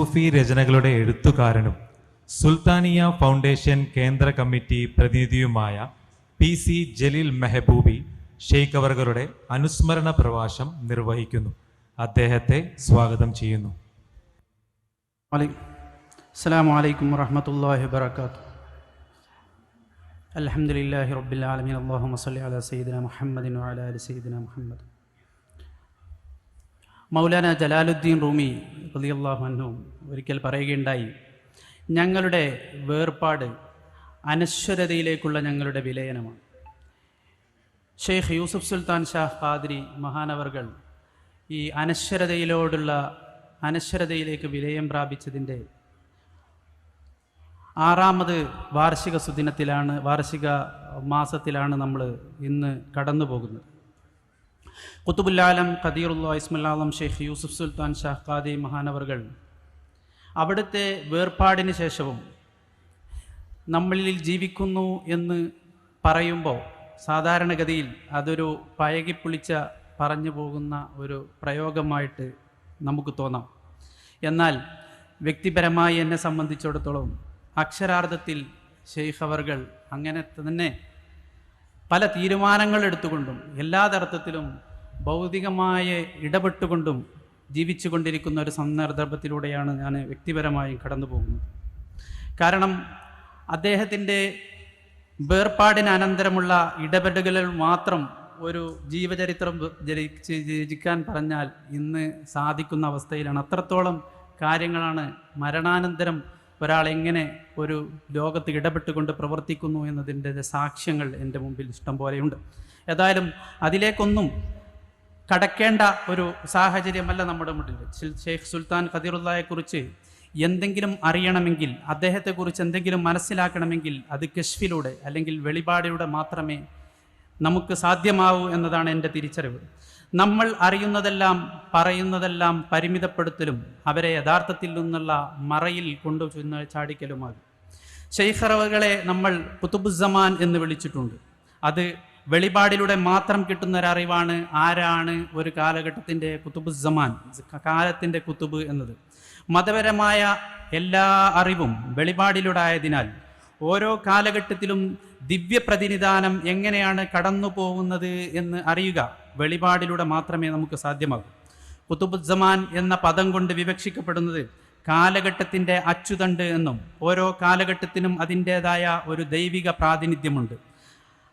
സൂഫി രചനകളുടെ എഴുത്തുകാരനും സുൽത്താനിയ ഫൗണ്ടേഷൻ കേന്ദ്ര committee പ്രതിനിധിയുമായ PC Jaleel മെഹബൂബി Sheikh അവറുകളുടെ അനുസ്മരണ പ്രഭാഷണം നിർവഹിക്കുന്നു. അദ്ദേഹത്തെ സ്വാഗതം ചെയ്യുന്നു. അസ്സലാമു അലൈക്കും വറഹ്മത്തുള്ളാഹി വബറകാതുഹു. അൽഹംദുലില്ലാഹി റബ്ബിൽ ആലമീൻ. അല്ലാഹുമ്മ സ്വല്ലി അലാ സയ്യിദിനാ മുഹമ്മദിൻ വഅലാ ആലി സയ്യിദിനാ മുഹമ്മദ്. മൗലാന ജലാലുദ്ദീൻ റൂമി റളിയല്ലാഹു അൻഹു ഒരിക്കൽ പറയുകയുണ്ടായി, ഞങ്ങളുടെ വേർപാട് അനശ്വരതയിലേക്കുള്ള ഞങ്ങളുടെ വിലയനമാണ്. ഷെയ്ഖ് യൂസുഫ് സുൽത്താൻ ഷാഹ് ഖാദിരി മഹാനവർകൾ ഈ അനശ്വരതയിലേക്ക് വിലയം പ്രാപിച്ചതിൻ്റെ 6ാമത് വാർഷിക മാസത്തിലാണ് നമ്മൾ ഇന്ന് കടന്നു പോകുന്നത്. ഖുതുബുൽ-ആലം ഖദീറുല്ലാഹ് ഇസ്മുൽ ആലം ഷെയ്ഖ് യൂസുഫ് സുൽത്താൻ ഷാഹ് ഖാദിരി മഹാനവർകൾ അവിടുത്തെ വേർപാടിന് ശേഷവും നമ്മളിൽ ജീവിക്കുന്നു എന്ന് പറയുമ്പോൾ സാധാരണഗതിയിൽ അതൊരു പഴകിപ്പുളിച്ച പറഞ്ഞു പോകുന്ന ഒരു പ്രയോഗമായിട്ട് നമുക്ക് തോന്നാം. എന്നാൽ വ്യക്തിപരമായി എന്നെ സംബന്ധിച്ചിടത്തോളം അക്ഷരാർത്ഥത്തിൽ ഷെയ്ഖ് അവർകൾ അങ്ങനെ തന്നെ പല തീരുമാനങ്ങൾ എടുത്തുകൊണ്ടും എല്ലാ തരത്തിലും ഭൗതികമായ ഇടപെട്ടുകൊണ്ടും ജീവിച്ചു കൊണ്ടിരിക്കുന്ന ഒരു സന്ദർഭത്തിലൂടെയാണ് ഞാൻ വ്യക്തിപരമായി കടന്നു പോകുന്നത്. കാരണം അദ്ദേഹത്തിൻ്റെ വേർപാടിന് അനന്തരമുള്ള ഇടപെടലുകൾ മാത്രം ഒരു ജീവചരിത്രം രചിക്കാൻ പറഞ്ഞാൽ ഇന്ന് സാധിക്കുന്ന അവസ്ഥയിലാണ്. അത്രത്തോളം കാര്യങ്ങളാണ് മരണാനന്തരം ഒരാൾ എങ്ങനെ ഒരു ലോകത്ത് ഇടപെട്ടുകൊണ്ട് പ്രവർത്തിക്കുന്നു എന്നതിൻ്റെ സാക്ഷ്യങ്ങൾ എൻ്റെ മുമ്പിൽ ഇഷ്ടം പോലെയുണ്ട്. ഏതായാലും അതിലേക്കൊന്നും കടക്കേണ്ട ഒരു സാഹചര്യമല്ല നമ്മുടെ മുന്നിൽ. ഷെയ്ഖ് സുൽത്താൻ ഖദീറുല്ലാഹയെക്കുറിച്ച് എന്തെങ്കിലും അറിയണമെങ്കിൽ, അദ്ദേഹത്തെക്കുറിച്ച് എന്തെങ്കിലും മനസ്സിലാക്കണമെങ്കിൽ അത് കശ്ഫിലൂടെ അല്ലെങ്കിൽ വെളിപാടിലൂടെ മാത്രമേ നമുക്ക് സാധ്യമാവൂ എന്നതാണ് എൻ്റെ തിരിച്ചറിവ്. നമ്മൾ അറിയുന്നതെല്ലാം പറയുന്നതെല്ലാം പരിമിതപ്പെടുത്തലും അവരെ യഥാർത്ഥത്തിൽ നിന്നുള്ള മറയിൽ കൊണ്ടു ചാടിക്കലുമാകും. ഷെയ്ഖറവകളെ നമ്മൾ ഖുതുബുസ്സമാൻ എന്ന് വിളിച്ചിട്ടുണ്ട്. അത് വെളിപാടിലൂടെ മാത്രം കിട്ടുന്ന ഒരറിവാണ്. ആരാണ് ഒരു കാലഘട്ടത്തിൻ്റെ ഖുതുബുസ്സമാൻ, കാലത്തിൻ്റെ കുത്തുബ് എന്നത്? മതപരമായ എല്ലാ അറിവും വെളിപാടിലൂടെ ആയതിനാൽ ഓരോ കാലഘട്ടത്തിലും ദിവ്യപ്രതിനിധാനം എങ്ങനെയാണ് കടന്നു പോകുന്നത് എന്ന് അറിയുക വെളിപാടിലൂടെ മാത്രമേ നമുക്ക് സാധ്യമാകൂ. ഖുതുബുസ്സമാൻ എന്ന പദം കൊണ്ട് വിവക്ഷിക്കപ്പെടുന്നത് കാലഘട്ടത്തിൻ്റെ അച്ചുതണ്ട് എന്നും ഓരോ കാലഘട്ടത്തിനും അതിൻ്റേതായ ഒരു ദൈവിക പ്രാതിനിധ്യമുണ്ട്.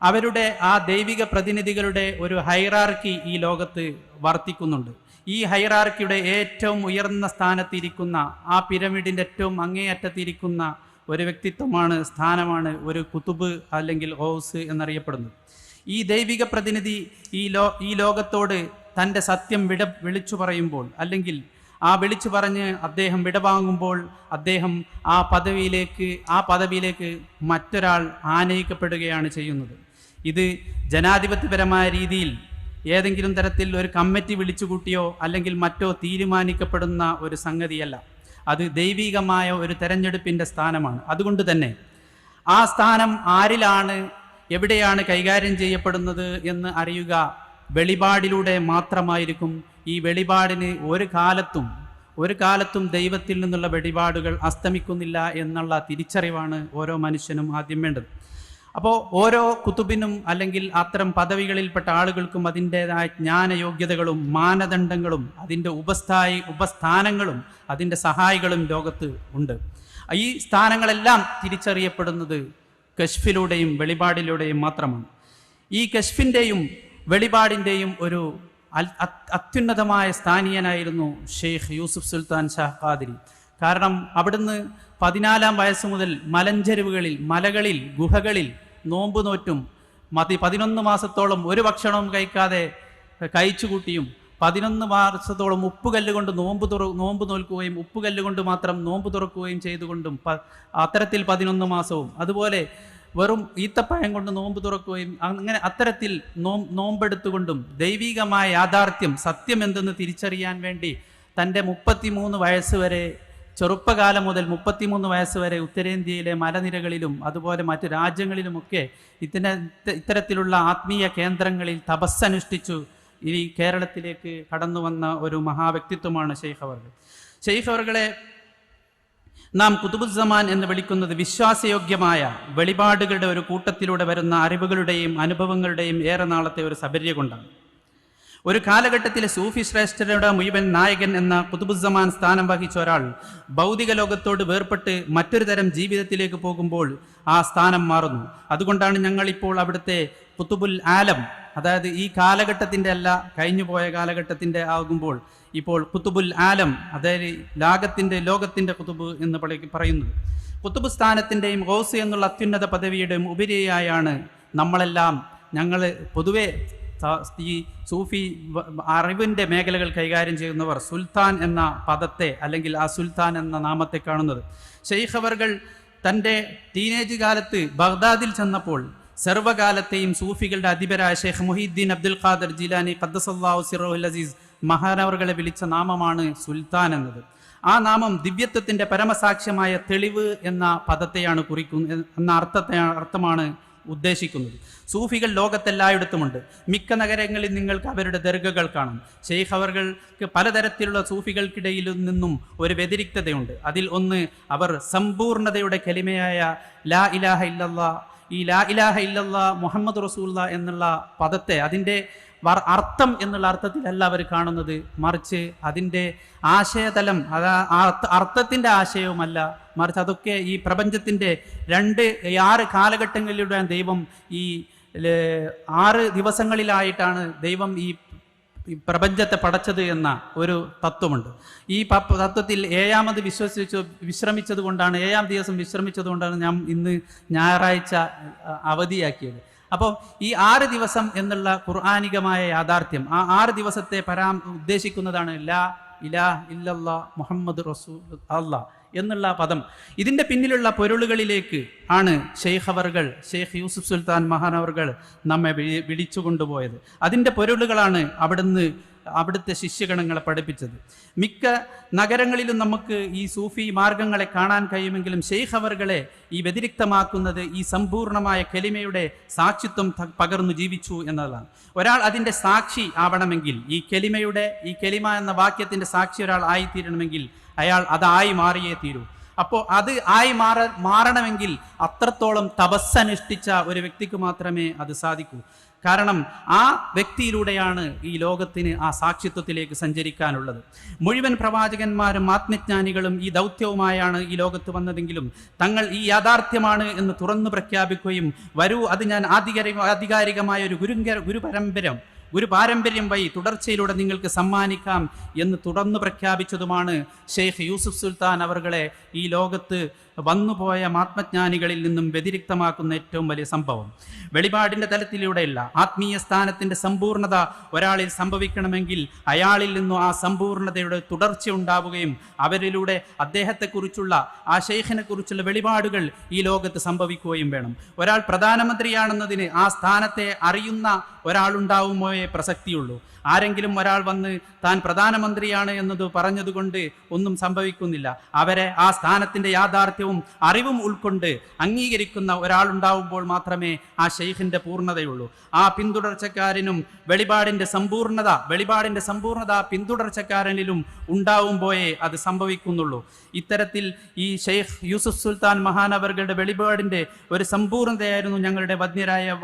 അവരുടെ ആ ദൈവിക പ്രതിനിധികളുടെ ഒരു ഹൈറാർക്കി ഈ ലോകത്ത് വർത്തിക്കുന്നുണ്ട്. ഈ ഹൈറാർക്കിയുടെ ഏറ്റവും ഉയർന്ന സ്ഥാനത്തിരിക്കുന്ന, ആ പിരമിഡിൻ്റെ ഏറ്റവും അങ്ങേയറ്റത്തിരിക്കുന്ന ഒരു വ്യക്തിത്വമാണ്, സ്ഥാനമാണ് ഒരു കുതുബ് അല്ലെങ്കിൽ ഗൗസ് എന്നറിയപ്പെടുന്നത്. ഈ ദൈവിക പ്രതിനിധി ഈ ലോകത്തോട് തൻ്റെ സത്യം വിളിച്ചു പറയുമ്പോൾ, അല്ലെങ്കിൽ ആ വിളിച്ചു പറഞ്ഞ് അദ്ദേഹം വിടവാങ്ങുമ്പോൾ അദ്ദേഹം ആ പദവിയിലേക്ക് മറ്റൊരാൾ ആനയിക്കപ്പെടുകയാണ് ചെയ്യുന്നത്. ഇത് ജനാധിപത്യപരമായ രീതിയിൽ ഏതെങ്കിലും തരത്തിൽ ഒരു കമ്മിറ്റി വിളിച്ചുകൂട്ടിയോ അല്ലെങ്കിൽ മറ്റോ തീരുമാനിക്കപ്പെടുന്ന ഒരു സംഗതിയല്ല. അത് ദൈവികമായ ഒരു തെരഞ്ഞെടുപ്പിൻ്റെ സ്ഥാനമാണ്. അതുകൊണ്ട് തന്നെ ആ സ്ഥാനം ആരിലാണ്, എവിടെയാണ് കൈകാര്യം ചെയ്യപ്പെടുന്നത് എന്ന് അറിയുക വെളിപാടിലൂടെ മാത്രമായിരിക്കും. ഈ വെളിപാടിന് ഒരു കാലത്തും ദൈവത്തിൽ നിന്നുള്ള വെളിപാടുകൾ അസ്തമിക്കുന്നില്ല എന്നുള്ള തിരിച്ചറിവാണ് ഓരോ മനുഷ്യനും ആദ്യം വേണ്ടത്. അപ്പോൾ ഓരോ കുതുബിനും അല്ലെങ്കിൽ അത്തരം പദവികളിൽപ്പെട്ട ആളുകൾക്കും അതിൻ്റേതായ ജ്ഞാനയോഗ്യതകളും മാനദണ്ഡങ്ങളും അതിൻ്റെ ഉപസ്ഥാനങ്ങളും അതിൻ്റെ സഹായികളും ലോകത്ത് ഉണ്ട്. ഈ സ്ഥാനങ്ങളെല്ലാം തിരിച്ചറിയപ്പെടുന്നത് കശ്ഫിലൂടെയും വെളിപാടിലൂടെയും മാത്രമാണ്. ഈ കശ്ഫിൻ്റെയും വെളിപാടിൻ്റെയും ഒരു അത്യുന്നതമായ സ്ഥാനീയനായിരുന്നു ഷെയ്ഖ് യൂസുഫ് സുൽത്താൻ ഷാഹ് ഖാദിരി. കാരണം അവിടുന്ന് 14-ാം വയസ്സ് മുതൽ മലഞ്ചെരുവുകളിൽ, മലകളിൽ, ഗുഹകളിൽ നോമ്പ് നോറ്റും 11 മാസത്തോളം ഒരു ഭക്ഷണവും കഴിക്കാതെ കഴിച്ചുകൂട്ടിയും 11 മാസത്തോളം ഉപ്പുകല്ലുകൊണ്ട് നോമ്പ് നോൽക്കുകയും ഉപ്പുകല്ലുകൊണ്ട് മാത്രം നോമ്പ് തുറക്കുകയും ചെയ്തുകൊണ്ടും അത്തരത്തിൽ 11 മാസവും, അതുപോലെ വെറും ഈത്തപ്പഴം കൊണ്ട് നോമ്പ് തുറക്കുകയും അങ്ങനെ അത്തരത്തിൽ നോമ്പെടുത്തുകൊണ്ടും ദൈവികമായ യാഥാർത്ഥ്യം, സത്യം എന്തെന്ന് തിരിച്ചറിയാൻ വേണ്ടി തൻ്റെ 33 വയസ്സ് വരെ, ചെറുപ്പകാലം മുതൽ 33 വയസ്സ് വരെ ഉത്തരേന്ത്യയിലെ മലനിരകളിലും അതുപോലെ മറ്റു രാജ്യങ്ങളിലുമൊക്കെ ഇത്തരത്തിലുള്ള ആത്മീയ കേന്ദ്രങ്ങളിൽ തപസ്സനുഷ്ഠിച്ചു ഈ കേരളത്തിലേക്ക് കടന്നു വന്ന ഒരു മഹാവ്യക്തിത്വമാണ് ഷെയ്ഖ് അവർകൾ. ഷെയ്ഖ് അവർകളെ നാം കുതുബുസ്സമാൻ എന്ന് വിളിക്കുന്നത് വിശ്വാസയോഗ്യമായ വെളിപാടുകളുടെ ഒരു കൂട്ടത്തിലൂടെ വരുന്ന അറിവുകളുടെയും അനുഭവങ്ങളുടെയും ഏറെ നാളത്തെ ഒരു സബര്യ കൊണ്ടാണ്. ഒരു കാലഘട്ടത്തിലെ സൂഫി ശ്രേഷ്ഠരുടെ മുഴുവൻ നായകൻ എന്ന കുതുബുസ്സമാൻ സ്ഥാനം വഹിച്ച ഒരാൾ ഭൗതിക ലോകത്തോട് വേർപെട്ട് മറ്റൊരു തരം ജീവിതത്തിലേക്ക് പോകുമ്പോൾ ആ സ്ഥാനം മാറുന്നു. അതുകൊണ്ടാണ് ഞങ്ങളിപ്പോൾ അവിടുത്തെ കുതുബുൽ ആലം, അതായത് ഈ കാലഘട്ടത്തിൻ്റെ അല്ല, കഴിഞ്ഞുപോയ കാലഘട്ടത്തിൻ്റെ ആകുമ്പോൾ ഇപ്പോൾ കുതുബുൽ ആലം, അതായത് ലോകത്തിൻ്റെ കുതുബ് എന്ന് പറയുന്നത്. കുതുബ് സ്ഥാനത്തിൻ്റെയും ഗൗസ് എന്നുള്ള അത്യുന്നത പദവിയുടെയും ഉപരിയായാണ് ഞങ്ങൾ പൊതുവെ ഈ സൂഫി അറിവിൻ്റെ മേഖലകൾ കൈകാര്യം ചെയ്യുന്നവർ സുൽത്താൻ എന്ന പദത്തെ അല്ലെങ്കിൽ ആ സുൽത്താൻ എന്ന നാമത്തെ കാണുന്നത്. ഷെയ്ഖ് അവർകൾ തൻ്റെ ടീനേജ് കാലത്ത് ബഗ്ദാദിൽ ചെന്നപ്പോൾ സർവ്വകാലത്തെയും സൂഫികളുടെ അധിപരായ ഷെയ്ഖ് മുഹീദ്ദീൻ അബ്ദുൽ ഖാദർ ജീലാനി ഖദ്ദസല്ലാഹു സിറഹുൽ അസീസ് മഹാനവർകളെ വിളിച്ച നാമമാണ് സുൽത്താൻ എന്നത്. ആ നാമം ദിവ്യത്വത്തിൻ്റെ പരമസാക്ഷ്യമായ തെളിവ് എന്ന പദത്തെയാണ് എന്ന അർത്ഥമാണ് ഉദ്ദേശിക്കുന്നത്. സൂഫികൾ ലോകത്തെല്ലായിടത്തുമുണ്ട്. മിക്ക നഗരങ്ങളിൽ നിങ്ങൾക്ക് അവരുടെ ദർഗകൾ കാണും. ഷെയ്ഖ് അവർക്ക് പലതരത്തിലുള്ള സൂഫികൾക്കിടയിൽ നിന്നും ഒരു വ്യതിരിക്തതയുണ്ട്. അതിൽ ഒന്ന്, അവർ സമ്പൂർണതയുടെ കലിമയായ ലാ ഇലാഹ ഇല്ലല്ലാ, ഈ ലാ ഇലാഹ ഇല്ലല്ലാ മുഹമ്മദ് റസൂലുള്ളാഹ് എന്നുള്ള പദത്തെ അതിൻ്റെ അർത്ഥം എന്നുള്ള അർത്ഥത്തിലല്ല അവർ കാണുന്നത്, മറിച്ച് അതിൻ്റെ ആശയതലം, അർത്ഥത്തിൻ്റെ ആശയവുമല്ല, മറിച്ച് അതൊക്കെ ഈ പ്രപഞ്ചത്തിൻ്റെ 6 കാലഘട്ടങ്ങളിലൂടെ ദൈവം ഈ 6 ദിവസങ്ങളിലായിട്ടാണ് ദൈവം ഈ പ്രപഞ്ചത്തെ പടച്ചത് എന്ന ഒരു തത്വമുണ്ട്. ഈ തത്വത്തിൽ 7ാമത് വിശ്രമിച്ചത് കൊണ്ടാണ്, 7ാം ദിവസം വിശ്രമിച്ചത് കൊണ്ടാണ് ഞാൻ ഇന്ന് ഞായറാഴ്ച അവധിയാക്കിയത്. അപ്പോൾ ഈ 6 ദിവസം എന്നുള്ള ഖുർആനികമായ യാഥാർത്ഥ്യം, ആ 6 ദിവസത്തെ ഉദ്ദേശിക്കുന്നതാണ് ലാ ഇലാഹ ഇല്ലല്ലാ മുഹമ്മദ് റസൂൽ അല്ലാഹ് എന്നുള്ള പദം. ഇതിൻ്റെ പിന്നിലുള്ള പൊരുളുകളിലേക്ക് ആണ് ഷെയ്ഖ് യൂസുഫ് സുൽത്താൻ മഹാനവർകൾ നമ്മെ വിളിച്ചു കൊണ്ടുപോയത്. അതിൻ്റെ പൊരുളുകളാണ് അവിടുത്തെ ശിഷ്യഗണങ്ങളെ പഠിപ്പിച്ചത്. മിക്ക നഗരങ്ങളിലും നമുക്ക് ഈ സൂഫി മാർഗങ്ങളെ കാണാൻ കഴിയുമെങ്കിലും ഷെയ്ഖ് അവർകളെ ഈ വ്യതിരിക്തമാക്കുന്നത് ഈ സമ്പൂർണമായ കലിമയുടെ സാക്ഷിത്വം പകർന്നു ജീവിച്ചു എന്നതാണ്. ഒരാൾ അതിൻ്റെ സാക്ഷി ആവണമെങ്കിൽ, ഈ കലിമ എന്ന വാക്യത്തിൻ്റെ സാക്ഷി ഒരാൾ ആയിത്തീരണമെങ്കിൽ അയാൾ അതായി മാറിയേ തീരൂ. അപ്പോൾ അത് ആയി മാറണമെങ്കിൽ അത്രത്തോളം തപസ്സനുഷ്ഠിച്ച ഒരു വ്യക്തിക്ക് മാത്രമേ അത് സാധിക്കൂ. കാരണം ആ വ്യക്തിയിലൂടെയാണ് ഈ ലോകത്തിന് ആ സാക്ഷിത്വത്തിലേക്ക് സഞ്ചരിക്കാനുള്ളത്. മുഴുവൻ പ്രവാചകന്മാരും ആത്മജ്ഞാനികളും ഈ ദൗത്യവുമായാണ് ഈ ലോകത്ത് വന്നതെങ്കിലും തങ്ങൾ ഈ യാഥാർത്ഥ്യമാണ് എന്ന് തുറന്നു പ്രഖ്യാപിക്കുകയും വരൂ അത് ഞാൻ ആധികാരികമായ ഒരു ഗുരു പാരമ്പര്യം വഴി തുടർച്ചയിലൂടെ നിങ്ങൾക്ക് സമ്മാനിക്കാം എന്ന് തുറന്നു പ്രഖ്യാപിച്ചതുമാണ് ഷെയ്ഖ് യൂസുഫ് സുൽത്താൻ അവർകളെ ഈ ലോകത്ത് വന്നുപോയ ആത്മജ്ഞാനികളിൽ നിന്നും വ്യതിരിക്തമാക്കുന്ന ഏറ്റവും വലിയ സംഭവം. വെളിപാടിൻ്റെ തലത്തിലൂടെയല്ല, ആത്മീയ സ്ഥാനത്തിൻ്റെ സമ്പൂർണത ഒരാളിൽ സംഭവിക്കണമെങ്കിൽ അയാളിൽ നിന്നും ആ സമ്പൂർണതയുടെ തുടർച്ച ഉണ്ടാവുകയും അവരിലൂടെ അദ്ദേഹത്തെക്കുറിച്ചുള്ള ആ ഷെയ്ഖിനെ കുറിച്ചുള്ള വെളിപാടുകൾ ഈ ലോകത്ത് സംഭവിക്കുകയും വേണം. ഒരാൾ പ്രധാനമന്ത്രിയാണെന്നതിന് ആ സ്ഥാനത്തെ അറിയുന്ന ഒരാളുണ്ടാവുമ്പോഴേ പ്രസക്തിയുള്ളൂ. ആരെങ്കിലും ഒരാൾ വന്ന് താൻ പ്രധാനമന്ത്രിയാണ് എന്നത് പറഞ്ഞതുകൊണ്ട് ഒന്നും സംഭവിക്കുന്നില്ല. അവരെ ആ സ്ഥാനത്തിൻ്റെ യാഥാർത്ഥ്യവും അറിവും ഉൾക്കൊണ്ട് അംഗീകരിക്കുന്ന ഒരാളുണ്ടാവുമ്പോൾ മാത്രമേ ആ ഷെയ്ഖിൻ്റെ പൂർണ്ണതയുള്ളൂ. ആ പിന്തുടർച്ചക്കാരനും വെളിപാടിൻ്റെ സമ്പൂർണത പിന്തുടർച്ചക്കാരനിലും ഉണ്ടാവുമ്പോഴേ അത് സംഭവിക്കുന്നുള്ളൂ. ഇത്തരത്തിൽ ഈ ഷെയ്ഖ് യൂസുഫ് സുൽത്താൻ മഹാനവർകളുടെ വെളിപാടിൻ്റെ ഒരു സമ്പൂർണതയായിരുന്നു ഞങ്ങളുടെ വന്യരായ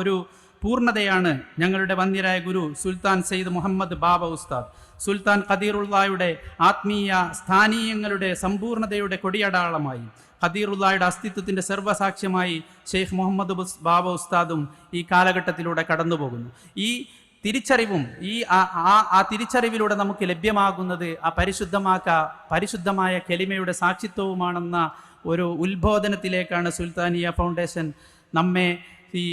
ഒരു പൂർണ്ണതയാണ് ഞങ്ങളുടെ വന്യരായ ഗുരു സുൽത്താൻ സെയ്ദ് മുഹമ്മദ് ബാബ ഉസ്താദ്. സുൽത്താൻ ഖദീറുള്ളായുടെ ആത്മീയ സ്ഥാനീയങ്ങളുടെ സമ്പൂർണതയുടെ കൊടിയടാളമായി, ഖദീറുള്ളായുടെ അസ്തിത്വത്തിൻ്റെ സർവ്വസാക്ഷ്യമായി ഷെയ്ഖ് മുഹമ്മദ് ബാബ ഉസ്താദും ഈ കാലഘട്ടത്തിലൂടെ കടന്നു പോകുന്നു. ഈ തിരിച്ചറിവും ആ തിരിച്ചറിവിലൂടെ നമുക്ക് ലഭ്യമാകുന്നത് ആ പരിശുദ്ധമായ കലിമയുടെ സാക്ഷിത്വവുമാണെന്ന ഒരു ഉത്ബോധനത്തിലേക്കാണ് സുൽത്താനിയ ഫൗണ്ടേഷൻ നമ്മെ ഈ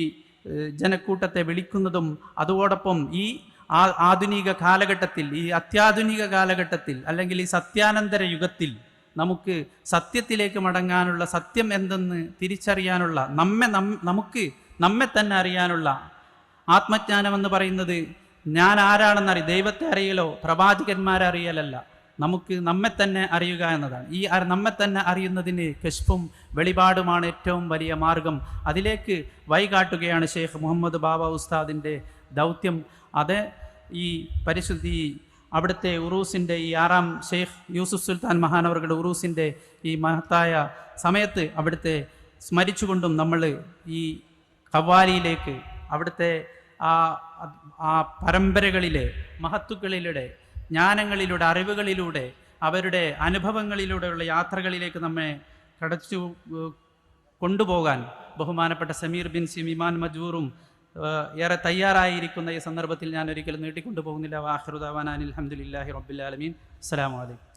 ജനക്കൂട്ടത്തെ വിളിക്കുന്നതും. അതോടൊപ്പം ഈ ആധുനിക കാലഘട്ടത്തിൽ, ഈ അത്യാധുനിക കാലഘട്ടത്തിൽ അല്ലെങ്കിൽ ഈ സത്യാനന്തര യുഗത്തിൽ നമുക്ക് സത്യത്തിലേക്ക് മടങ്ങാനുള്ള, സത്യം എന്തെന്ന് തിരിച്ചറിയാനുള്ള, നമ്മെ തന്നെ അറിയാനുള്ള ആത്മജ്ഞാനമെന്ന് പറയുന്നത് ഞാൻ ദൈവത്തെ അറിയലോ പ്രവാചകന്മാരെ അറിയലല്ല, നമുക്ക് നമ്മെ തന്നെ അറിയുക എന്നതാണ്. ഈ നമ്മെ തന്നെ അറിയുന്നതിന് കശ്ഫും വെളിപാടുമാണ് ഏറ്റവും വലിയ മാർഗം. അതിലേക്ക് വഴികാട്ടുകയാണ് ഷെയ്ഖ് മുഹമ്മദ് ബാബ ഉസ്താദിൻ്റെ ദൗത്യം. അത് ഈ അവിടുത്തെ ഉറൂസിൻ്റെ ഈ 6-ാം ഷെയ്ഖ് യൂസുഫ് സുൽത്താൻ മഹാനവറുകളുടെ ഉറൂസിൻ്റെ ഈ മഹത്തായ സമയത്ത് അവിടുത്തെ സ്മരിച്ചുകൊണ്ടും നമ്മൾ ഈ ഖവാലിയിലേക്ക് അവിടുത്തെ ആ പരമ്പരകളിലെ മഹത്തുക്കളിലൂടെ ജ്ഞാനങ്ങളിലൂടെ അറിവുകളിലൂടെ അവരുടെ അനുഭവങ്ങളിലൂടെയുള്ള യാത്രകളിലേക്ക് നമ്മെ കടച്ചു കൊണ്ടുപോകാൻ ബഹുമാനപ്പെട്ട സമീർ ബിൻ ഇമാൻ മജൂറും ഏറെ തയ്യാറായിരിക്കുന്ന ഈ സന്ദർഭത്തിൽ ഞാൻ ഒരിക്കലും നീട്ടിക്കൊണ്ടു പോകുന്നില്ല. വാഖിറു ദഅവാനാ അൽഹംദുലില്ലാഹി റബ്ബിൽ ആലമീൻ. അസ്സലാമു അലൈക്കും.